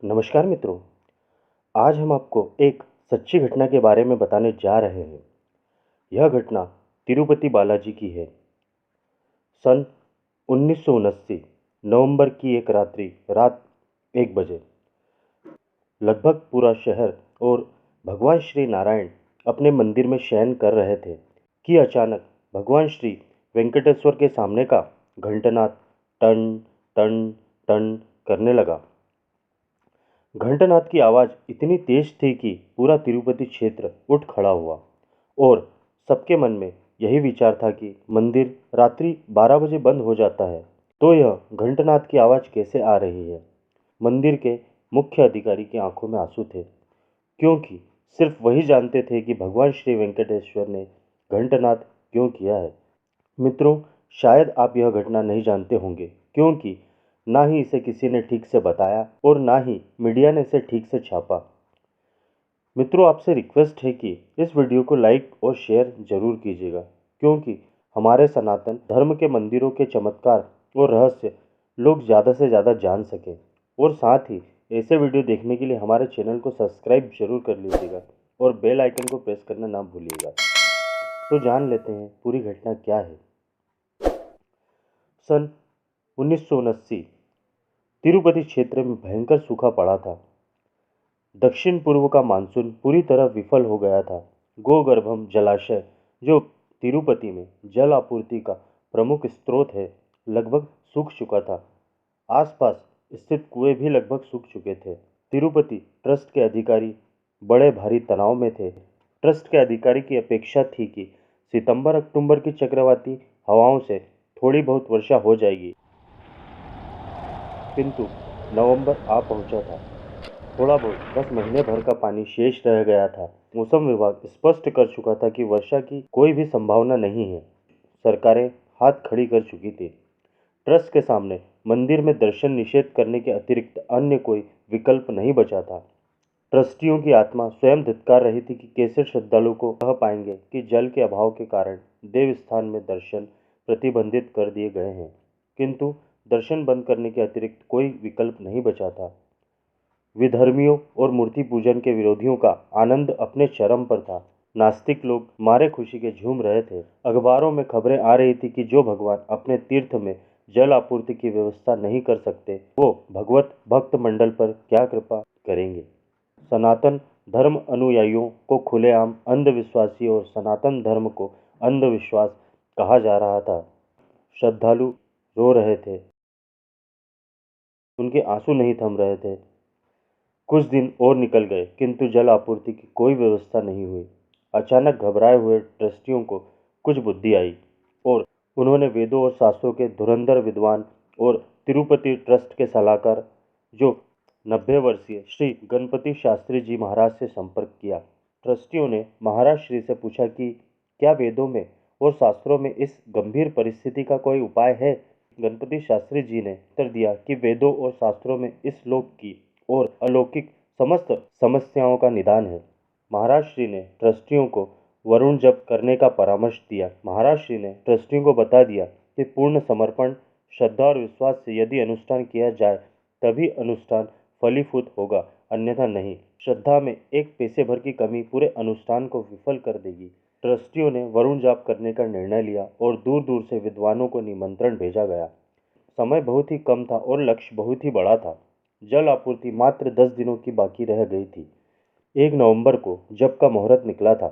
नमस्कार मित्रों, आज हम आपको एक सच्ची घटना के बारे में बताने जा रहे हैं। यह घटना तिरुपति बालाजी की है। सन 1979 नवंबर की एक रात्रि रात 1 बजे लगभग पूरा शहर और भगवान श्री नारायण अपने मंदिर में शयन कर रहे थे कि अचानक भगवान श्री वेंकटेश्वर के सामने का घंटनाद टन टन टन करने लगा। घंटनाद की आवाज़ इतनी तेज थी कि पूरा तिरुपति क्षेत्र उठ खड़ा हुआ और सबके मन में यही विचार था कि मंदिर रात्रि 12 बजे बंद हो जाता है, तो यह घंटनाद की आवाज़ कैसे आ रही है। मंदिर के मुख्य अधिकारी की आंखों में आंसू थे, क्योंकि सिर्फ वही जानते थे कि भगवान श्री वेंकटेश्वर ने घंटनाद क्यों किया है। मित्रों, शायद आप यह घटना नहीं जानते होंगे, क्योंकि ना ही इसे किसी ने ठीक से बताया और ना ही मीडिया ने इसे ठीक से छापा। मित्रों, आपसे रिक्वेस्ट है कि इस वीडियो को लाइक और शेयर जरूर कीजिएगा, क्योंकि हमारे सनातन धर्म के मंदिरों के चमत्कार और रहस्य लोग ज़्यादा से ज़्यादा जान सकें। और साथ ही ऐसे वीडियो देखने के लिए हमारे चैनल को सब्सक्राइब जरूर कर लीजिएगा और बेल आइकन को प्रेस करना ना भूलिएगा। तो जान लेते हैं पूरी घटना क्या है। सन 1979 तिरुपति क्षेत्र में भयंकर सूखा पड़ा था। दक्षिण पूर्व का मानसून पूरी तरह विफल हो गया था। गोगर्भम जलाशय, जो तिरुपति में जल आपूर्ति का प्रमुख स्रोत है, लगभग सूख चुका था। आसपास स्थित कुएं भी लगभग सूख चुके थे। तिरुपति ट्रस्ट के अधिकारी बड़े भारी तनाव में थे। ट्रस्ट के अधिकारी की अपेक्षा थी कि सितंबर-अक्टूबर की चक्रवाती हवाओं से थोड़ी बहुत वर्षा हो जाएगी, किंतु नवंबर आ पहुंचा था। थोड़ा बहुत, बस महीने भर का पानी शेष रह गया था। मौसम विभाग स्पष्ट कर चुका था कि वर्षा की कोई भी संभावना नहीं है। सरकारें हाथ खड़ी कर चुकी थी। ट्रस्ट के सामने मंदिर में दर्शन निषेध करने के अतिरिक्त अन्य कोई विकल्प नहीं बचा था। ट्रस्टियों की आत्मा स्वयं धिक्कार रही थी कि कैसे श्रद्धालु को कह पाएंगे कि जल के अभाव के कारण देव स्थान में दर्शन प्रतिबंधित कर दिए गए हैं, किंतु दर्शन बंद करने के अतिरिक्त कोई विकल्प नहीं बचा था। विधर्मियों और मूर्ति पूजन के विरोधियों का आनंद अपने चरम पर था। नास्तिक लोग मारे खुशी के झूम रहे थे। अखबारों में खबरें आ रही थी कि जो भगवान अपने तीर्थ में जल आपूर्ति की व्यवस्था नहीं कर सकते, वो भगवत भक्त मंडल पर क्या कृपा करेंगे। सनातन धर्म अनुयायियों को खुलेआम अंधविश्वासी और सनातन धर्म को अंधविश्वास कहा जा रहा था। श्रद्धालु रो रहे थे, उनके आंसू नहीं थम रहे थे। कुछ दिन और निकल गए, किंतु जल आपूर्ति की कोई व्यवस्था नहीं हुई। अचानक घबराए हुए ट्रस्टियों को कुछ बुद्धि आई और उन्होंने वेदों और शास्त्रों के धुरंधर विद्वान और तिरुपति ट्रस्ट के सलाहकार, जो 90 वर्षीय श्री गणपति शास्त्री जी महाराज से संपर्क किया। ट्रस्टियों ने महाराज श्री से पूछा कि क्या वेदों में और शास्त्रों में इस गंभीर परिस्थिति का कोई उपाय है। गणपति शास्त्री जी ने उत्तर दिया कि वेदों और शास्त्रों में इस लोक की और अलौकिक समस्त समस्याओं का निदान है। महाराज श्री ने ट्रस्टियों को वरुण जप करने का परामर्श दिया। महाराज श्री ने ट्रस्टियों को बता दिया कि पूर्ण समर्पण, श्रद्धा और विश्वास से यदि अनुष्ठान किया जाए तभी अनुष्ठान फलीभूत होगा, अन्यथा नहीं। श्रद्धा में एक पैसे भर की कमी पूरे अनुष्ठान को विफल कर देगी। ट्रस्टियों ने वरुण जाप करने का निर्णय लिया और दूर दूर से विद्वानों को निमंत्रण भेजा गया। समय बहुत ही कम था और लक्ष्य बहुत ही बड़ा था। जल आपूर्ति मात्र 10 दिनों की बाकी रह गई थी। 1 नवंबर को जब का मुहूर्त निकला था,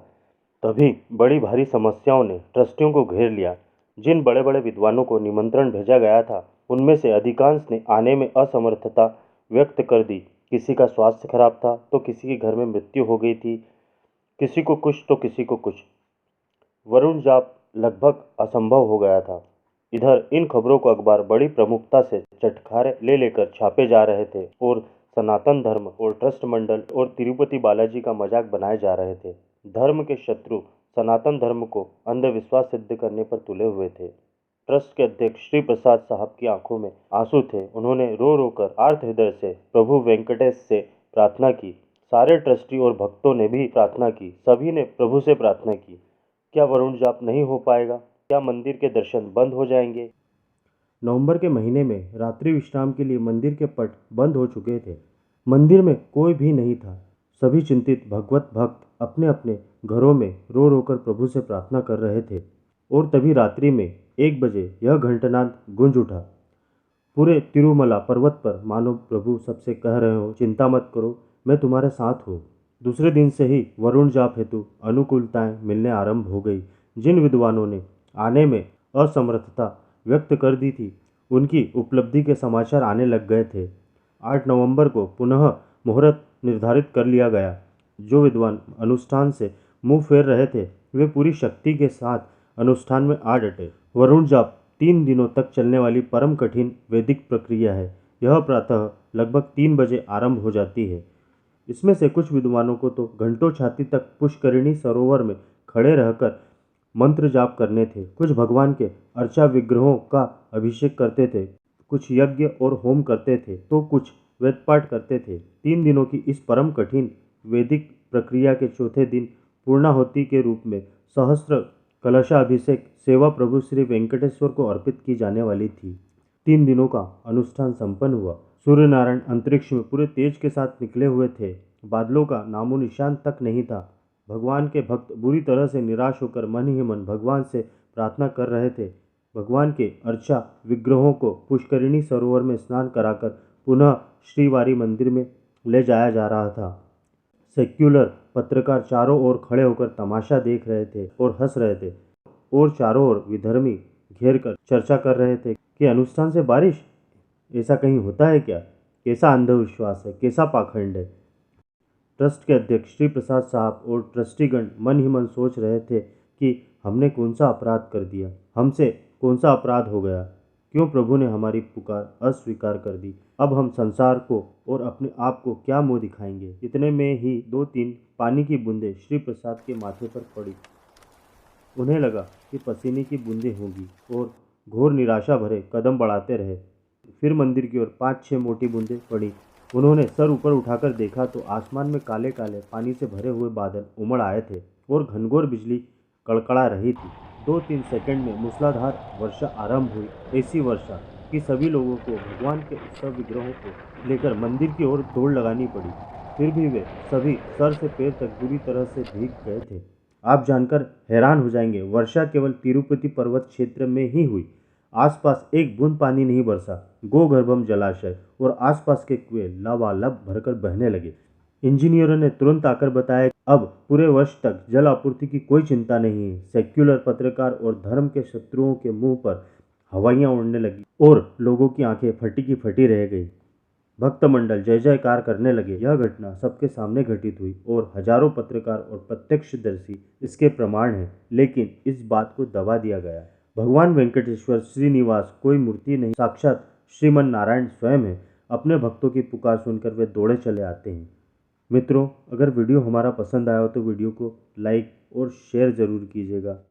तभी बड़ी भारी समस्याओं ने ट्रस्टियों को घेर लिया। जिन बड़े बड़े विद्वानों को निमंत्रण भेजा गया था, उनमें से अधिकांश ने आने में असमर्थता व्यक्त कर दी। किसी का स्वास्थ्य खराब था तो किसी के घर में मृत्यु हो गई थी, किसी को कुछ तो किसी को कुछ। वरुण जाप लगभग असंभव हो गया था। इधर इन खबरों को अखबार बड़ी प्रमुखता से चटखारे ले लेकर छापे जा रहे थे और सनातन धर्म और ट्रस्ट मंडल और तिरुपति बालाजी का मजाक बनाए जा रहे थे। धर्म के शत्रु सनातन धर्म को अंधविश्वास सिद्ध करने पर तुले हुए थे। ट्रस्ट के अध्यक्ष श्री प्रसाद साहब की आंखों में आंसू थे। उन्होंने रो रो कर आर्त हृदय से प्रभु वेंकटेश से प्रार्थना की। सारे ट्रस्टी और भक्तों ने भी प्रार्थना की। सभी ने प्रभु से प्रार्थना की, क्या वरुण जाप नहीं हो पाएगा? क्या मंदिर के दर्शन बंद हो जाएंगे? नवंबर के महीने में रात्रि विश्राम के लिए मंदिर के पट बंद हो चुके थे। मंदिर में कोई भी नहीं था। सभी चिंतित भगवत भक्त अपने अपने घरों में रो रो कर प्रभु से प्रार्थना कर रहे थे। और तभी रात्रि में 1 बजे यह घंटनाद गूंज उठा। पूरे तिरुमला पर्वत पर मानो प्रभु सबसे कह रहे हो, चिंता मत करो, मैं तुम्हारे साथ हूँ। दूसरे दिन से ही वरुण जाप हेतु अनुकूलताएं मिलने आरंभ हो गई। जिन विद्वानों ने आने में असमर्थता व्यक्त कर दी थी, उनकी उपलब्धि के समाचार आने लग गए थे। 8 नवंबर को पुनः मुहूर्त निर्धारित कर लिया गया। जो विद्वान अनुष्ठान से मुंह फेर रहे थे, वे पूरी शक्ति के साथ अनुष्ठान में आ डटे। वरुण जाप 3 दिनों तक चलने वाली परम कठिन वैदिक प्रक्रिया है। यह प्रातः लगभग 3 बजे आरंभ हो जाती है। इसमें से कुछ विद्वानों को तो घंटों छाती तक पुष्करिणी सरोवर में खड़े रहकर मंत्र जाप करने थे। कुछ भगवान के अर्चा विग्रहों का अभिषेक करते थे, कुछ यज्ञ और होम करते थे, तो कुछ वेदपाठ करते थे। 3 दिनों की इस परम कठिन वैदिक प्रक्रिया के चौथे दिन पूर्णाहुति के रूप में सहस्त्र कलशाभिषेक सेवा प्रभु श्री वेंकटेश्वर को अर्पित की जाने वाली थी। 3 दिनों का अनुष्ठान संपन्न हुआ। सूर्य नारायण अंतरिक्ष में पूरे तेज के साथ निकले हुए थे। बादलों का नामो निशान तक नहीं था। भगवान के भक्त बुरी तरह से निराश होकर मन ही मन भगवान से प्रार्थना कर रहे थे। भगवान के अर्चा विग्रहों को पुष्करिणी सरोवर में स्नान कराकर पुनः श्रीवारी मंदिर में ले जाया जा रहा था। सेक्युलर पत्रकार चारों ओर खड़े होकर तमाशा देख रहे थे और हंस रहे थे, और चारों ओर विधर्मी घेर कर चर्चा कर रहे थे कि अनुष्ठान से बारिश, ऐसा कहीं होता है क्या? कैसा अंधविश्वास है, कैसा पाखंड है। ट्रस्ट के अध्यक्ष श्री प्रसाद साहब और ट्रस्टीगण मन ही मन सोच रहे थे कि हमने कौन सा अपराध कर दिया, हमसे कौन सा अपराध हो गया, क्यों प्रभु ने हमारी पुकार अस्वीकार कर दी। अब हम संसार को और अपने आप को क्या मुंह दिखाएंगे। इतने में ही 2-3 पानी की बूंदें श्री प्रसाद के माथे पर पड़ी। उन्हें लगा कि पसीने की बूंदें होंगी, और घोर निराशा भरे कदम बढ़ाते रहे। फिर मंदिर की ओर 5-6 मोटी बूंदें पड़ी। उन्होंने सर ऊपर उठाकर देखा तो आसमान में काले काले पानी से भरे हुए बादल उमड़ आए थे और घनघोर बिजली कड़कड़ा रही थी। 2-3 सेकंड में मूसलाधार वर्षा आरंभ हुई। ऐसी वर्षा कि सभी लोगों को भगवान के उत्सव विग्रहों को लेकर मंदिर की ओर दौड़ लगानी पड़ी। फिर भी वे सभी सर से पैर तक बुरी तरह से भीग गए थे। आप जानकर हैरान हो जाएंगे, वर्षा केवल तिरुपति पर्वत क्षेत्र में ही हुई। आसपास एक बूंद पानी नहीं बरसा। गोगर्भम जलाशय और आसपास के कुएं लबालब भरकर बहने लगे। इंजीनियरों ने तुरंत आकर बताया कि अब पूरे वर्ष तक जल आपूर्ति की कोई चिंता नहीं है। सेक्युलर पत्रकार और धर्म के शत्रुओं के मुंह पर हवाइयां उड़ने लगी और लोगों की आंखें फटी की फटी रह गई। भक्तमंडल जय जयकार करने लगे। यह घटना सबके सामने घटित हुई और हजारों पत्रकार और प्रत्यक्षदर्शी इसके प्रमाण हैं, लेकिन इस बात को दबा दिया गया। भगवान वेंकटेश्वर श्रीनिवास कोई मूर्ति नहीं, साक्षात श्रीमन नारायण स्वयं है। अपने भक्तों की पुकार सुनकर वे दौड़े चले आते हैं। मित्रों, अगर वीडियो हमारा पसंद आया हो तो वीडियो को लाइक और शेयर जरूर कीजिएगा।